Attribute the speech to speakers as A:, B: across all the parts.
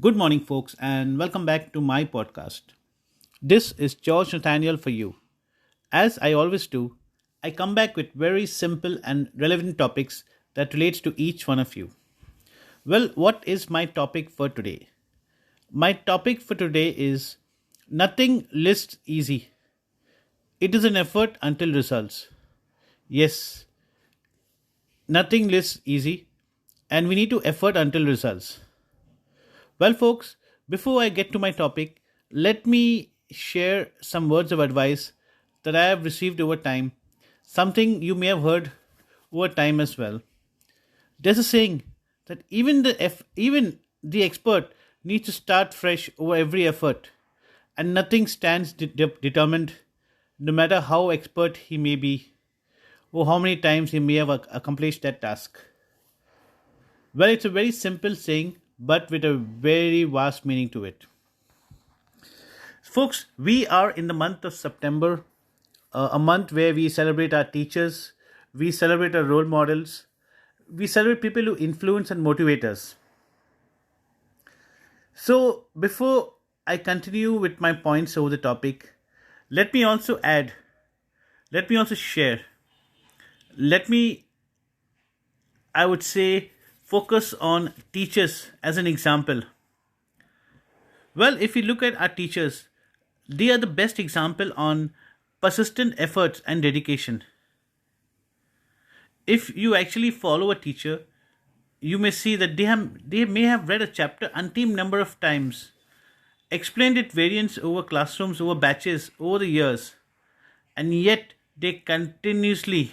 A: Good morning, folks, and welcome back to my podcast. This is George Nathaniel for you. As I always do, I come back with very simple and relevant topics that relates to each one of you. Well, what is my topic for today? My topic for today is nothing lists easy. It is an effort until results. Yes, nothing lists easy, and we need to effort until results. Well, folks, before I get to my topic, let me share some words of advice that I have received over time, something you may have heard over time as well. There's a saying that even the expert needs to start fresh over every effort, and nothing stands determined, no matter how expert he may be or how many times he may have accomplished that task. Well, it's a very simple saying, but with a very vast meaning to it. Folks, we are in the month of September, a month where we celebrate our teachers, we celebrate our role models, we celebrate people who influence and motivate us. So, before I continue with my points over the topic, let me also add, let me also share, let me, I would say, focus on teachers as an example. Well, if we look at our teachers, they are the best example on persistent efforts and dedication. If you actually follow a teacher, you may see that they may have read a chapter umpteen number of times, explained it variants over classrooms, over batches, over the years, and yet they continuously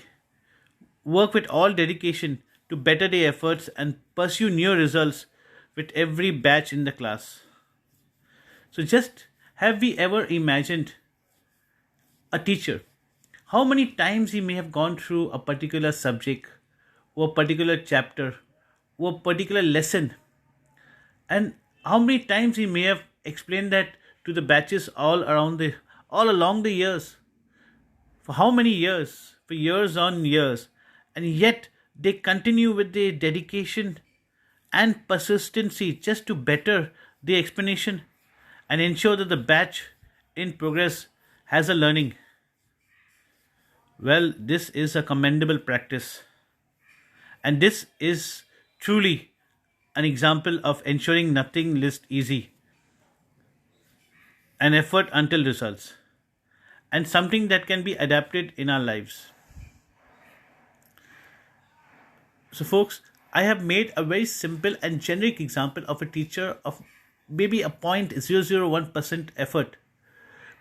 A: work with all dedication to better their efforts and pursue new results with every batch in the class. So, just have we ever imagined a teacher? How many times he may have gone through a particular subject or a particular chapter or a particular lesson, and how many times he may have explained that to the batches all along the years. For how many years? For years on years. And yet they continue with their dedication and persistency just to better the explanation and ensure that the batch in progress has a learning. Well, this is a commendable practice, and this is truly an example of ensuring nothing list easy, an effort until results, and something that can be adapted in our lives. So, folks, I have made a very simple and generic example of a teacher of maybe a 0.001% effort.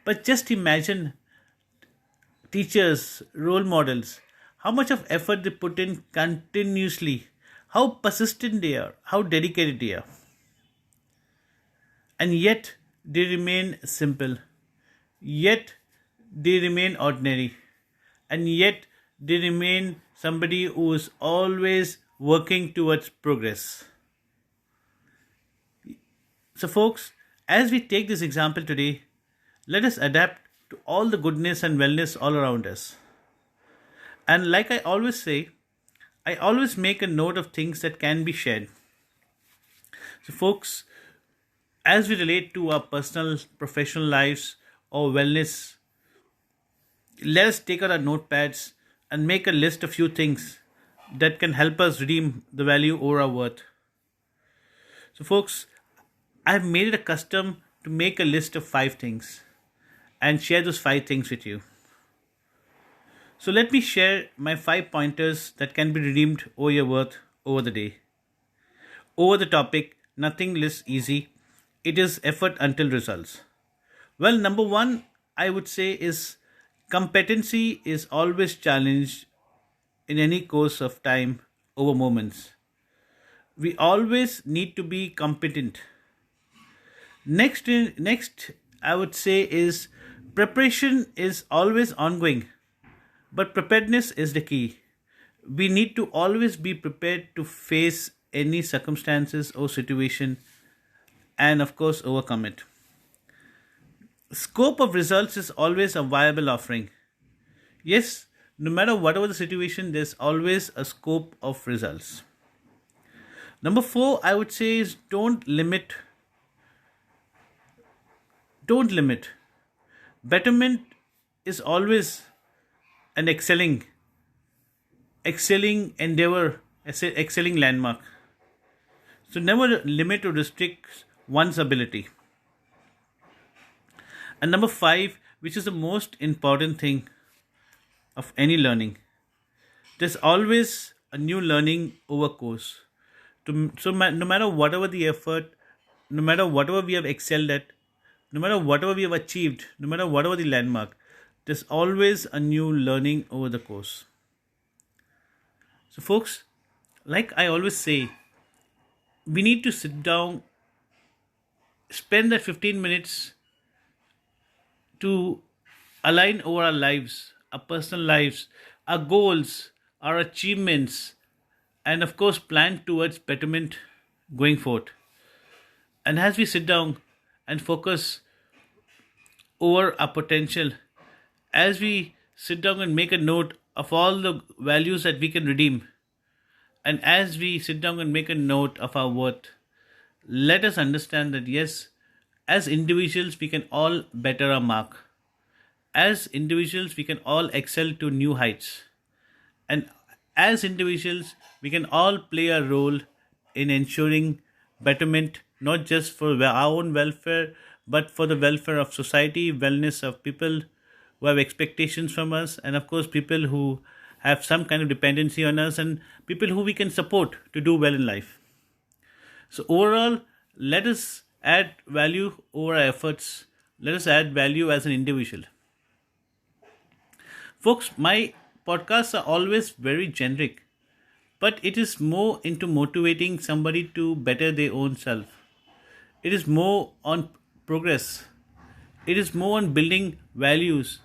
A: But just imagine teachers, role models, how much of effort they put in continuously, how persistent they are, how dedicated they are. And yet they remain simple, yet they remain ordinary, and yet they remain somebody who is always working towards progress. So, folks, as we take this example today, let us adapt to all the goodness and wellness all around us. And like I always say, I always make a note of things that can be shared. So, folks, as we relate to our personal, professional lives or wellness, let us take out our notepads and make a list of few things that can help us redeem the value over our worth. So, folks, I've made it a custom to make a list of 5 things and share those 5 things with you. So, let me share my 5 pointers that can be redeemed over your worth over the day. Over the topic, nothing lists easy, it is effort until results. Well, number one, I would say is competency is always challenged in any course of time over moments. We always need to be competent. Next, I would say is preparation is always ongoing, but preparedness is the key. We need to always be prepared to face any circumstances or situation and, of course, overcome it. Scope of results is always a viable offering. Yes, no matter whatever the situation, there's always a scope of results. Number four, I would say, is don't limit don't limit. Betterment is always an excelling endeavor, excelling landmark. So never limit or restrict one's ability. And number five, which is the most important thing of any learning, there's always a new learning over course. No matter whatever the effort, no matter whatever we have excelled at, no matter whatever we have achieved, no matter whatever the landmark, there's always a new learning over the course. So, folks, like I always say, we need to sit down, spend that 15 minutes to align over our lives, our personal lives, our goals, our achievements, and of course, plan towards betterment going forward. And as we sit down and focus over our potential, as we sit down and make a note of all the values that we can redeem, and as we sit down and make a note of our worth, let us understand that yes, as individuals, we can all better our mark. As individuals, we can all excel to new heights. And as individuals, we can all play a role in ensuring betterment, not just for our own welfare, but for the welfare of society, wellness of people who have expectations from us, and of course, people who have some kind of dependency on us, and people who we can support to do well in life. So, overall, let us add value over our efforts. Let us add value as an individual. Folks, my podcasts are always very generic, but it is more into motivating somebody to better their own self. It is more on progress. It is more on building values.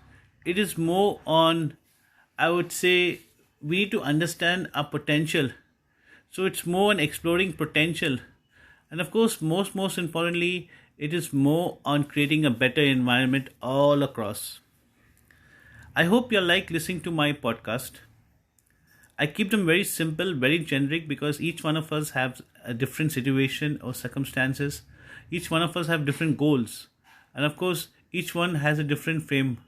A: It is more on, I would say, we need to understand our potential. So it's more on exploring potential. And of course, most importantly, it is more on creating a better environment all across. I hope you like listening to my podcast. I keep them very simple, very generic, because each one of us have a different situation or circumstances. Each one of us have different goals. And of course, each one has a different frame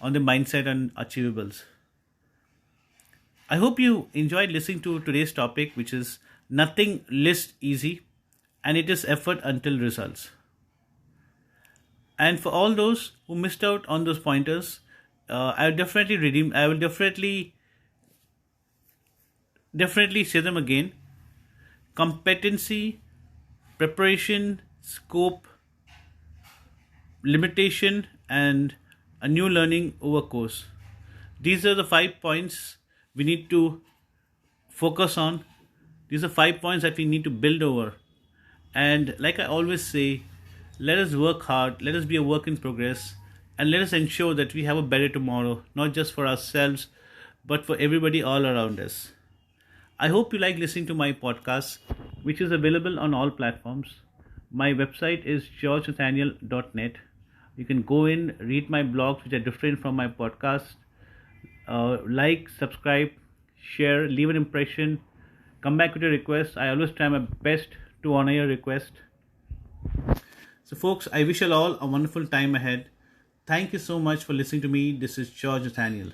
A: on the mindset and achievables. I hope you enjoyed listening to today's topic, which is nothing list easy, and it is effort until results. And for all those who missed out on those pointers, I will definitely redeem. I will definitely say them again. Competency, preparation, scope, limitation, and a new learning over course. These are the 5 points we need to focus on. These are 5 points that we need to build over. And like I always say, let us work hard, let us be a work in progress, and let us ensure that we have a better tomorrow, not just for ourselves, but for everybody all around us. I hope you like listening to my podcast, which is available on all platforms. My website is georgenathaniel.net. You can go in, read my blogs, which are different from my podcast. Like, subscribe, share, leave an impression, come back with your request. I always try my best to honor your request. So, folks, I wish you all a wonderful time ahead. Thank you so much for listening to me. This is George Nathaniel.